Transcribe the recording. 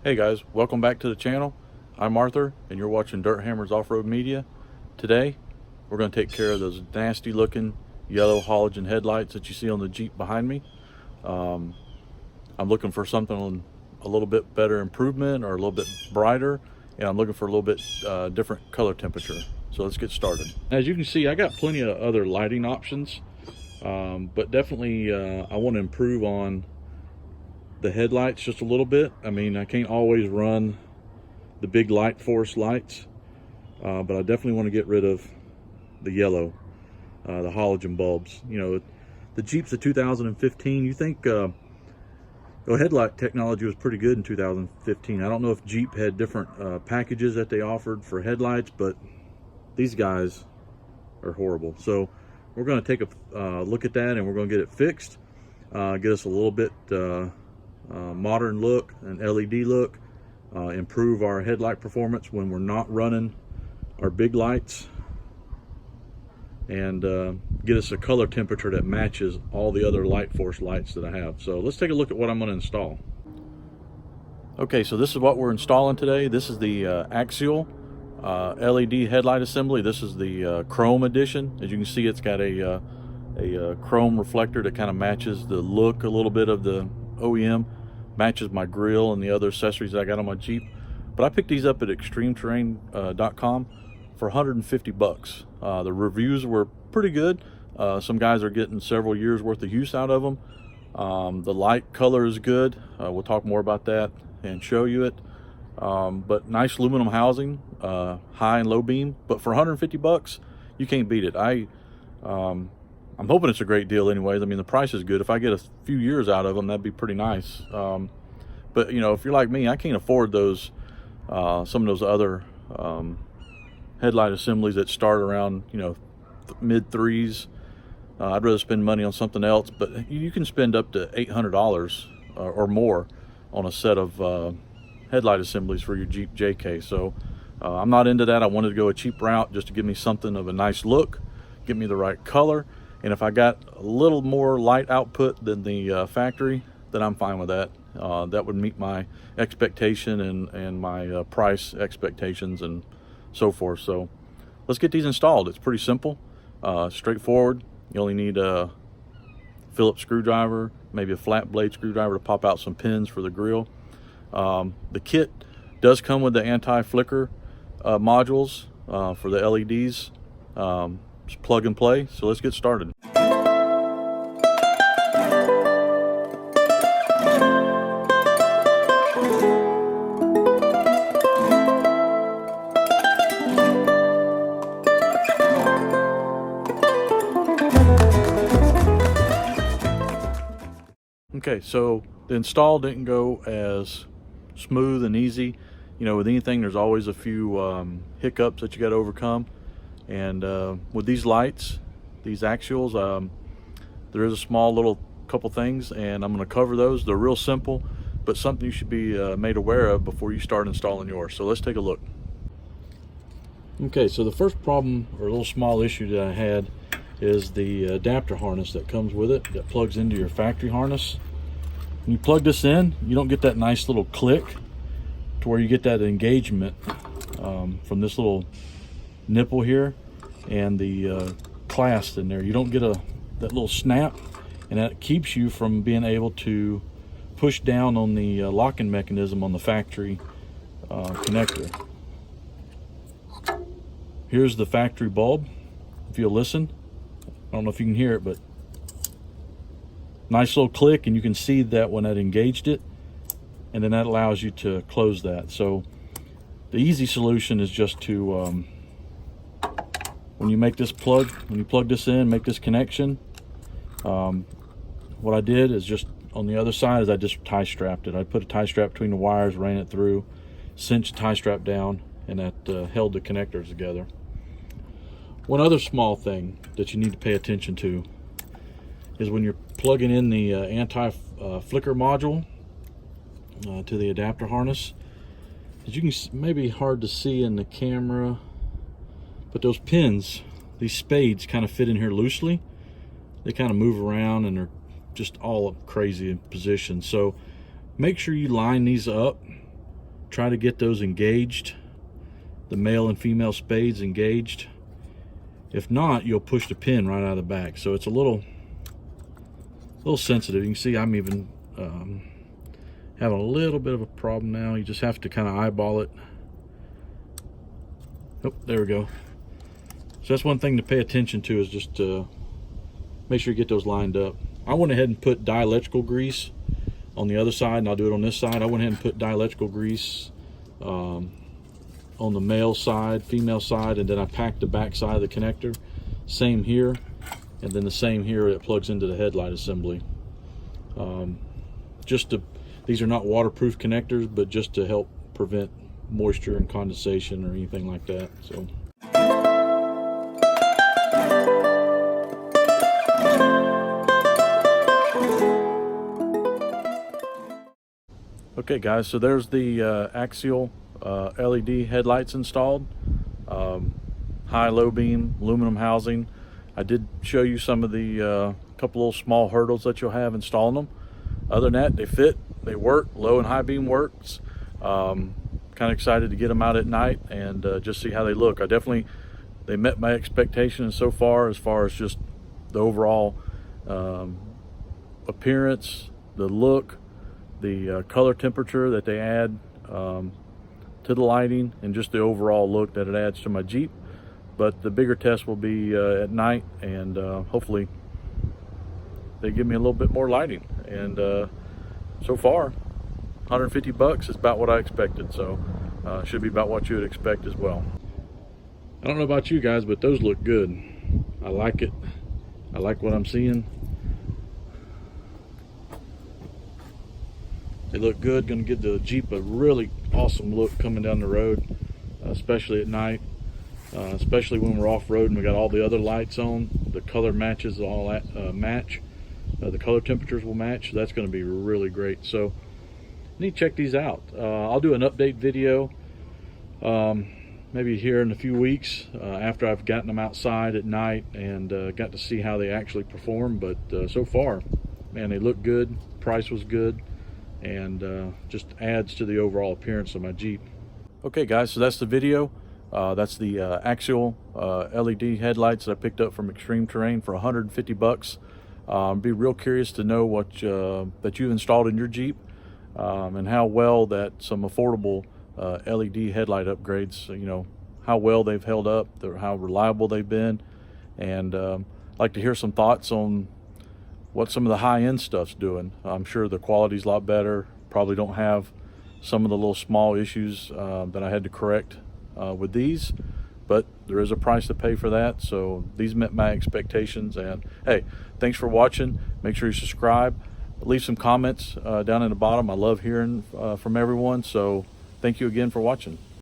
Hey guys, welcome back to the channel. I'm Arthur and you're watching Dirt Hammers Off-Road Media. Today we're going to take care of those nasty looking yellow halogen headlights that you see on the Jeep behind me. I'm looking for something a little bit better improvement or a little bit brighter, and I'm looking for a little bit different color temperature. So let's get started. As you can see, I got plenty of other lighting options, but definitely I want to improve on the headlights just a little bit. I mean, I can't always run the big light force lights, but I definitely want to get rid of the yellow, the halogen bulbs. You know, the Jeep's a 2015. You think headlight technology was pretty good in 2015. I don't know if Jeep had different packages that they offered for headlights, but these guys are horrible. So we're going to take a look at that, and we're going to get it fixed, get us a little bit modern look, an LED look, improve our headlight performance when we're not running our big lights, and get us a color temperature that matches all the other light force lights that I have. So let's take a look at what I'm going to install. Okay, so this is what we're installing today. This is the axial LED headlight assembly. This is the chrome edition. As you can see, it's got a chrome reflector that kind of matches the look a little bit of the OEM, matches my grill and the other accessories that I got on my Jeep. But I picked these up at extremeterrain.com for 150 bucks. The reviews were pretty good. Some guys are getting several years worth of use out of them. The light color is good. We'll talk more about that and show you it. But nice aluminum housing, high and low beam. But for 150 bucks, you can't beat it. I'm hoping it's a great deal anyways. I mean, the price is good. If I get a few years out of them, that'd be pretty nice. But you know, if you're like me, I can't afford those, some of those other headlight assemblies that start around, you know, mid threes. I'd rather spend money on something else, but you can spend up to $800 or more on a set of headlight assemblies for your Jeep JK. So I'm not into that. I wanted to go a cheap route just to give me something of a nice look, give me the right color. And if I got a little more light output than the factory, then I'm fine with that. That would meet my expectation and my price expectations and so forth. So let's get these installed. It's pretty simple, straightforward. You only need a Phillips screwdriver, maybe a flat blade screwdriver to pop out some pins for the grill. The kit does come with the anti-flicker modules for the LEDs. Just plug and play. So let's get started. Okay, so the install didn't go as smooth and easy. You know, with anything, there's always a few hiccups that you got to overcome. And with these lights, these axials, there is a small little couple things, and I'm going to cover those. They're real simple, but something you should be made aware of before you start installing yours. So let's take a look. Okay, so the first problem or a little small issue that I had is the adapter harness that comes with it, that plugs into your factory harness. When you plug this in, you don't get that nice little click to where you get that engagement from this little nipple here and the clasp in there. You don't get that little snap, and that keeps you from being able to push down on the locking mechanism on the factory connector. Here's the factory bulb. If you'll listen, I don't know if you can hear it, but nice little click, and you can see that when that engaged it, and then that allows you to close that. So the easy solution is just to when you plug this in, make this connection, what I did is just on the other side is I just tie strapped it. I put a tie strap between the wires, ran it through, cinched the tie strap down, and that held the connectors together. One other small thing that you need to pay attention to is when you're plugging in the anti-flicker module to the adapter harness. As you can, maybe hard to see in the camera, but those pins, these spades, kind of fit in here loosely. They kind of move around and they're just all crazy in position. So make sure you line these up try to get those engaged, the male and female spades engaged. If not, you'll push the pin right out of the back. So it's a little sensitive. You can see I'm even having a little bit of a problem now. You just have to kind of eyeball it. Oh, there we go. So that's one thing to pay attention to, is just make sure you get those lined up. I went ahead and put dielectrical grease on the other side, and I'll do it on this side. I went ahead and put dielectrical grease on the male side, female side, and then I packed the back side of the connector. Same here, and then the same here that plugs into the headlight assembly. These are not waterproof connectors, but just to help prevent moisture and condensation or anything like that. So. Okay guys, so there's the axial LED headlights installed. High, low beam, aluminum housing. I did show you some of the couple little small hurdles that you'll have installing them. Other than that, they fit, they work, low and high beam works. Kind of excited to get them out at night and just see how they look. They met my expectations so far as just the overall appearance, the look, the color temperature that they add to the lighting, and just the overall look that it adds to my Jeep. But the bigger test will be at night, and hopefully they give me a little bit more lighting. And so far, 150 bucks is about what I expected, so should be about what you would expect as well. I don't know about you guys, but those look good. I like it. I like what I'm seeing. They look good. Going to give the Jeep a really awesome look coming down the road, especially at night, especially when we're off-road and we got all the other lights on. The color matches all that match. The color temperatures will match. So that's going to be really great. So you need to check these out. I'll do an update video maybe here in a few weeks after I've gotten them outside at night and got to see how they actually perform. But so far, man, they look good. Price was good, and just adds to the overall appearance of my Jeep. Okay guys, so that's the video. That's the axial LED headlights that I picked up from Extreme Terrain for 150 bucks. Be real curious to know what that you've installed in your Jeep, and how well that some affordable LED headlight upgrades, you know, how well they've held up, how reliable they've been. And I'd like to hear some thoughts on what some of the high-end stuff's doing. I'm sure the quality's a lot better. Probably don't have some of the little small issues that I had to correct with these, but there is a price to pay for that. So these met my expectations. And hey, thanks for watching. Make sure you subscribe, leave some comments down in the bottom. I love hearing from everyone. So thank you again for watching.